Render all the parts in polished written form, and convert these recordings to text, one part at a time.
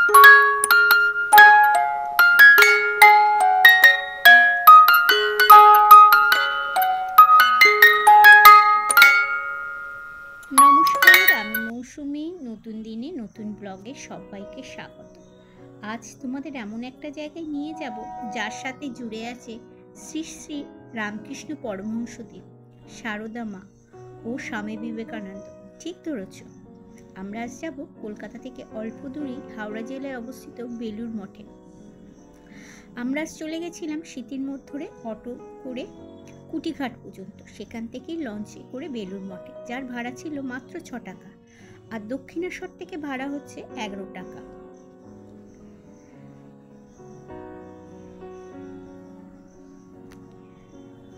নমস্কার, আমি মৌসুমী। নতুন দিনে নতুন ব্লগে সবাইকে স্বাগত। আজ তোমাদের এমন একটা জায়গায় নিয়ে যাব যার সাথে জুড়ে আছে শ্রী শ্রী রামকৃষ্ণ পরমহংসদেব, সারদা মা ও স্বামী বিবেকানন্দ। ঠিক ধরেছ, আমরা আজ যাব কলকাতা থেকে অল্প দূরেই হাওড়া জেলায় অবস্থিত বেলুড় মঠে। আমরা আজ চলে গেছিলাম স্মৃতির মোড় ধরে অটো করে কুটিঘাট পর্যন্ত, সেখান থেকেই লঞ্চে করে বেলুড় মঠে, যার ভাড়া ছিল মাত্র 6 টাকা, আর দক্ষিণেশ্বর থেকে ভাড়া হচ্ছে 11 টাকা।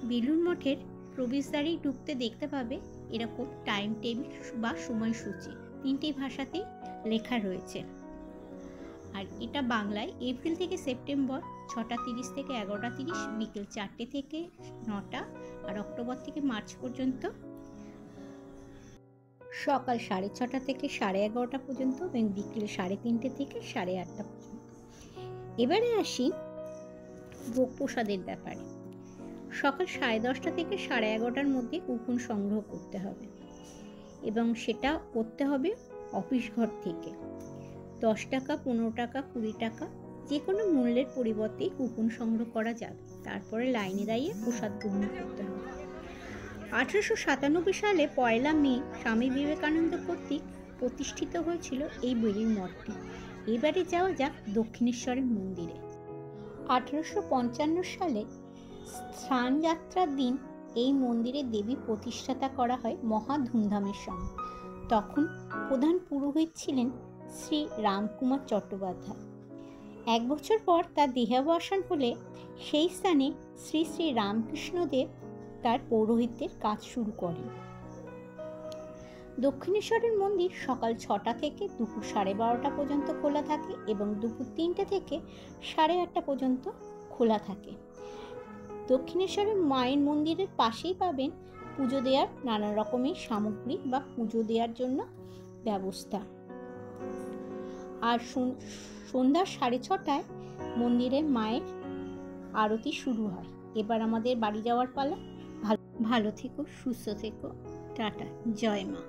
বেলুড় মঠের প্রবেশদ্বারেই ঢুকতে দেখতে পাবে এরকম টাইম টেবিল বা সময়সূচি 3টি ভাষাতেই লেখা রয়েছে। আর এটা বাংলায় এপ্রিল থেকে সেপ্টেম্বর 6টা 30 থেকে 11টা 30, বিকেল 4টে থেকে 9টা, আর অক্টোবর থেকে মার্চ পর্যন্ত সকাল 6:30 থেকে 11:30 পর্যন্ত এবং বিকেল 3:30 থেকে 8:30 পর্যন্ত। এবারে আসি ভোগ প্রসাদের ব্যাপারে। সকাল 10:30 থেকে 11:30টার মধ্যে কুপন সংগ্রহ করতে হবে এবং সেটা করতে হবে অফিস ঘর থেকে। 10 টাকা, 15 টাকা, 20 টাকা যে কোনো মূল্যের পরিবর্তেই কুপন সংগ্রহ করা যাবে। তারপরে লাইনে দাঁড়িয়ে প্রসাদ গ্রহণ করতে হবে। 1897 সালে 1 মে স্বামী বিবেকানন্দ কর্তৃক প্রতিষ্ঠিত হয়েছিল এই বেলুড় মঠটি। এবারে যাওয়া যাক দক্ষিণেশ্বরের মন্দিরে। 1855 সালে স্নান যাত্রার দিন এই মন্দিরে দেবী প্রতিষ্ঠাতা করা হয় মহা ধুমধামের সঙ্গে। তখন প্রধান পুরোহিত ছিলেন শ্রী রামকুমার চট্টোপাধ্যায়। 1 বছর পর তার দেহাবসান হলে সেই স্থানে শ্রী শ্রী রামকৃষ্ণদেব তার পৌরোহিত্যের কাজ শুরু করেন। দক্ষিণেশ্বরের মন্দির সকাল 6টা থেকে দুপুর 12:30 পর্যন্ত খোলা থাকে এবং দুপুর 3টে থেকে 8:30 পর্যন্ত খোলা থাকে। দক্ষিণেশ্বরের মায়ের মন্দিরের পাশেই পাবেন পুজো দেওয়ার নানা রকমের সামগ্রী বা পুজো দেওয়ার জন্য ব্যবস্থা। আর সন্ধ্যা 6:30টায় মন্দিরে মায়ের আরতি শুরু হয়। এবার আমাদের বাড়ি যাওয়ার পালা। ভালো থেকো, সুস্থ থেকো, টাটা, জয় মা।